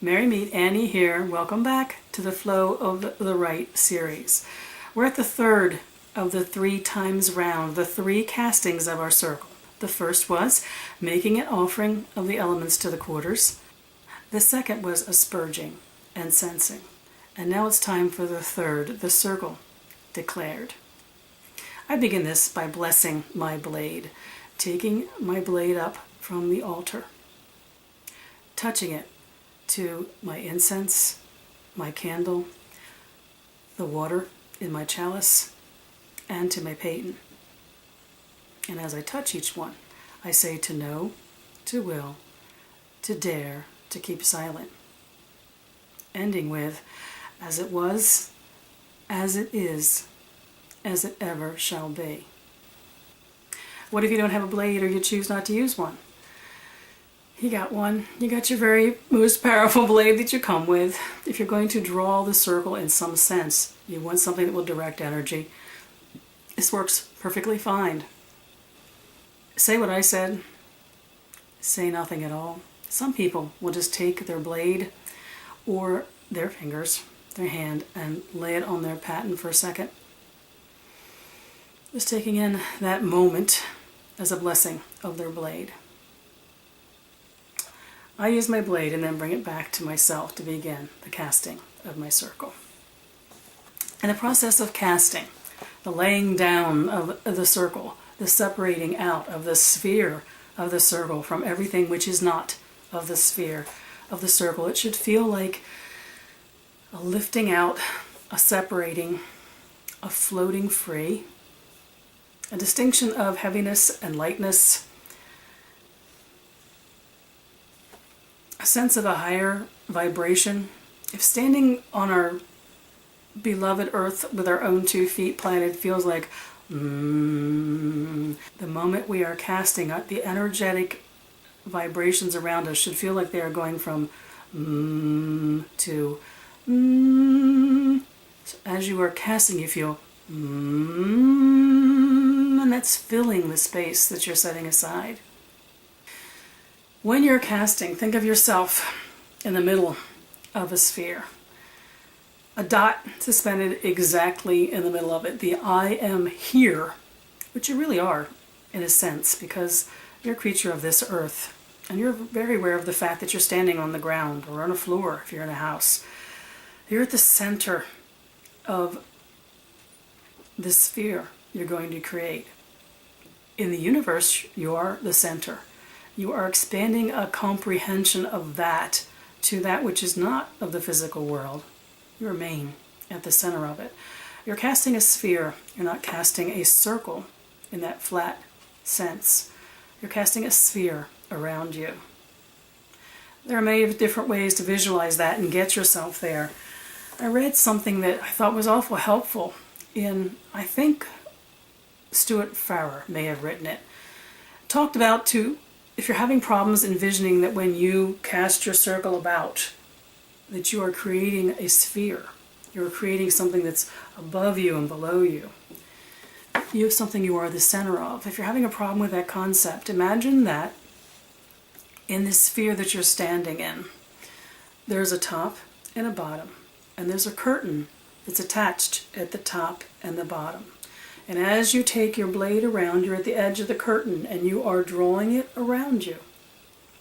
Mary Meet Annie here. Welcome back to the Flow of the Rite series. We're at the third of the 3 times round, the 3 castings of our circle. The first was making an offering of the elements to the quarters. The second was asperging and sensing. And now it's time for the third, the circle declared. I begin this by blessing my blade, taking my blade up from the altar, touching it to my incense, my candle, the water in my chalice, and to my paten. And as I touch each one, I say to know, to will, to dare, to keep silent. Ending with, as it was, as it is, as it ever shall be. What if you don't have a blade or you choose not to use one? You got one. You got your very most powerful blade that you come with. If you're going to draw the circle in some sense, you want something that will direct energy. This works perfectly fine. Say what I said. Say nothing at all. Some people will just take their blade or their fingers, their hand, and lay it on their paten for a second. Just taking in that moment as a blessing of their blade. I use my blade and then bring it back to myself to begin the casting of my circle. In the process of casting, the laying down of the circle, the separating out of the sphere of the circle from everything which is not of the sphere of the circle, it should feel like a lifting out, a separating, a floating free, a distinction of heaviness and lightness, a sense of a higher vibration. If standing on our beloved earth with our own 2 feet planted feels like the moment we are casting, the energetic vibrations around us should feel like they are going from to So as you are casting, you feel and that's filling the space that you're setting aside. When you're casting, think of yourself in the middle of a sphere. A dot suspended exactly in the middle of it. The I am here, which you really are in a sense, because you're a creature of this earth. And you're very aware of the fact that you're standing on the ground or on a floor if you're in a house. You're at the center of the sphere you're going to create. In the universe, you are the center. You are expanding a comprehension of that to that which is not of the physical world. You remain at the center of it. You're casting a sphere. You're not casting a circle in that flat sense. You're casting a sphere around you. There are many different ways to visualize that and get yourself there. I read something that I thought was awful helpful in, I think, Stuart Farrer may have written it. Talked about if you're having problems envisioning that when you cast your circle about, that you are creating a sphere. You're creating something that's above you and below you. You have something you are the center of. If you're having a problem with that concept, imagine that in this sphere that you're standing in, there's a top and a bottom, and there's a curtain that's attached at the top and the bottom. And as you take your blade around, you're at the edge of the curtain and you are drawing it around you,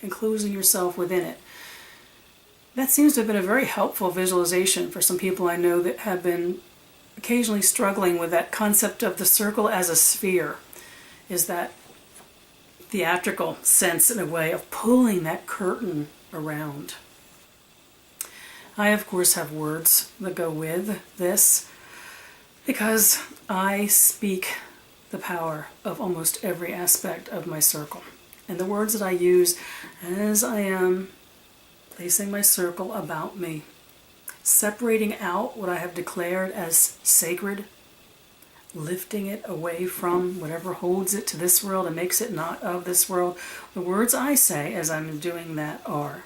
enclosing yourself within it. That seems to have been a very helpful visualization for some people I know that have been occasionally struggling with that concept of the circle as a sphere, is that theatrical sense in a way of pulling that curtain around. I, of course, have words that go with this because I speak the power of almost every aspect of my circle. And the words that I use as I am placing my circle about me, separating out what I have declared as sacred, lifting it away from whatever holds it to this world and makes it not of this world. The words I say as I'm doing that are,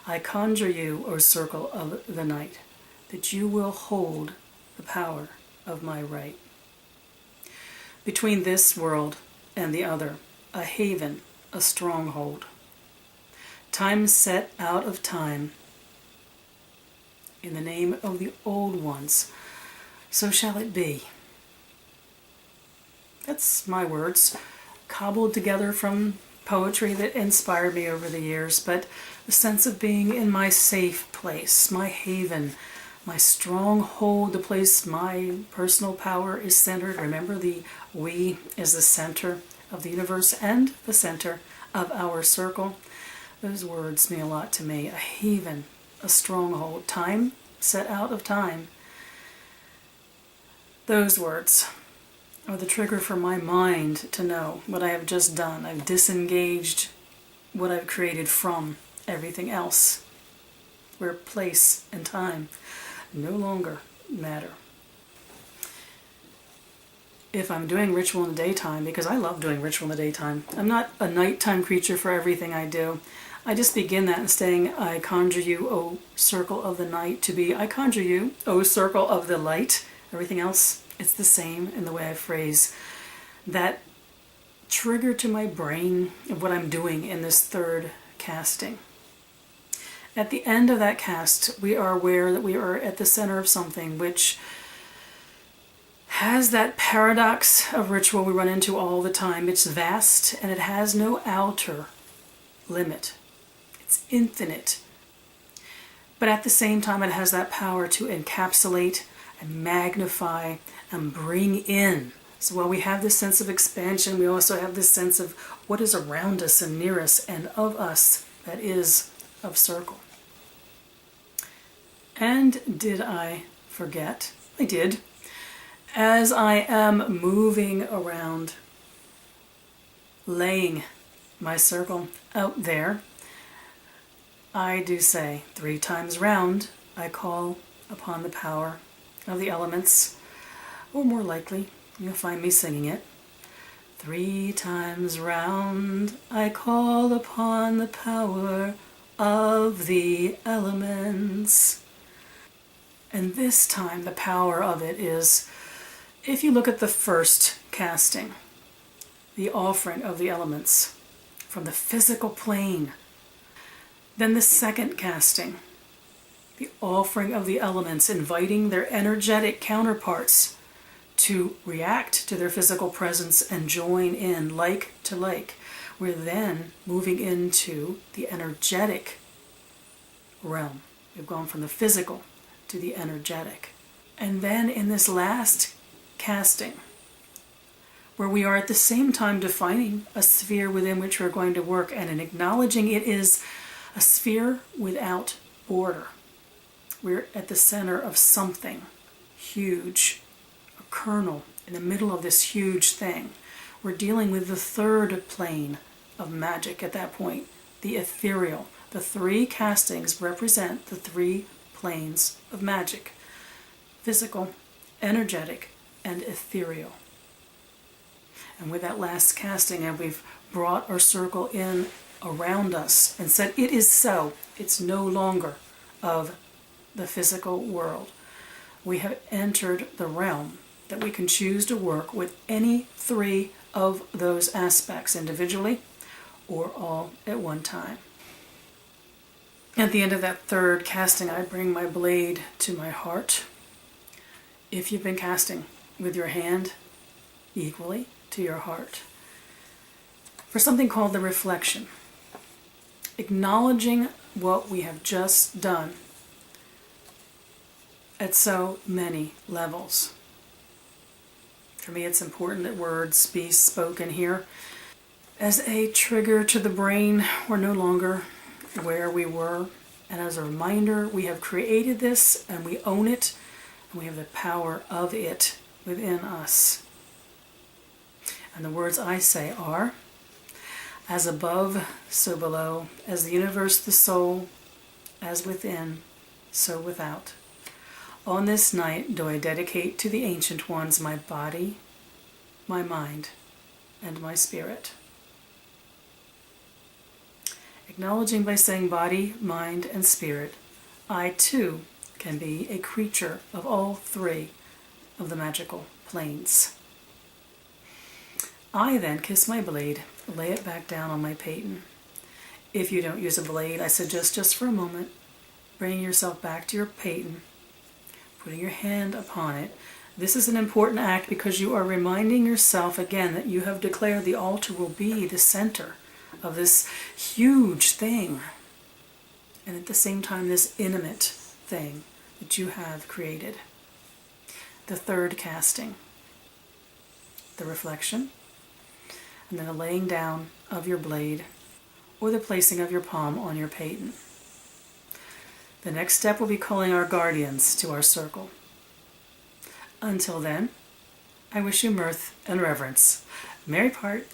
I conjure you, O circle of the night, that you will hold the power of my right. Between this world and the other, a haven, a stronghold. Time set out of time, In the name of the old ones, so shall it be. That's my words, cobbled together from poetry that inspired me over the years, but the sense of being in my safe place, my haven, my stronghold, the place my personal power is centered. Remember, the we is the center of the universe and the center of our circle. Those words mean a lot to me. A haven, a stronghold, time set out of time. Those words are the trigger for my mind to know what I have just done. I've disengaged what I've created from everything else, where place and time no longer matter. If I'm doing ritual in the daytime, because I love doing ritual in the daytime, I'm not a nighttime creature for everything I do. I just begin that and saying, I conjure you, O circle of the night, to be, I conjure you, O circle of the light. Everything else, it's the same in the way I phrase. That trigger to my brain of what I'm doing in this third casting. At the end of that cast, we are aware that we are at the center of something which has that paradox of ritual we run into all the time. It's vast and it has no outer limit. It's infinite. But at the same time, it has that power to encapsulate and magnify and bring in. So while we have this sense of expansion, we also have this sense of what is around us and near us and of us that is of circle. And did I forget? I did. As I am moving around, laying my circle out there, I do say 3 times round, I call upon the power of the elements, or more likely, you'll find me singing it. 3 times round, I call upon the power of the elements. And this time, the power of it is, if you look at the first casting, the offering of the elements from the physical plane, then the second casting, the offering of the elements, inviting their energetic counterparts to react to their physical presence and join in like to like. We're then moving into the energetic realm. We've gone from the physical to the energetic. And then in this last casting, where we are at the same time defining a sphere within which we're going to work and in acknowledging it is a sphere without border. We're at the center of something huge, a kernel in the middle of this huge thing. We're dealing with the third plane of magic at that point, the ethereal. The 3 castings represent the 3 planes of magic: physical, energetic, and ethereal. And with that last casting, and we've brought our circle in around us and said, it is so. It's no longer of the physical world. We have entered the realm that we can choose to work with any 3 of those aspects individually or all at one time. At the end of that third casting, I bring my blade to my heart. If you've been casting with your hand, equally to your heart, for something called the reflection. Acknowledging what we have just done at so many levels. For me, it's important that words be spoken here. As a trigger to the brain, we're no longer where we were. And as a reminder, we have created this and we own it, and we have the power of it within us. And the words I say are, as above, so below, as the universe, the soul, as within, so without. On this night do I dedicate to the Ancient Ones my body, my mind, and my spirit. Acknowledging by saying body, mind, and spirit, I too can be a creature of all 3 of the magical planes. I then kiss my blade, lay it back down on my paten. If you don't use a blade, I suggest just for a moment, bringing yourself back to your peyton, putting your hand upon it. This is an important act because you are reminding yourself again that you have declared the altar will be the center of this huge thing, and at the same time this intimate thing that you have created. The third casting, the reflection, and then the laying down of your blade or the placing of your palm on your peyton. The next step will be calling our guardians to our circle. Until then, I wish you mirth and reverence. Merry part.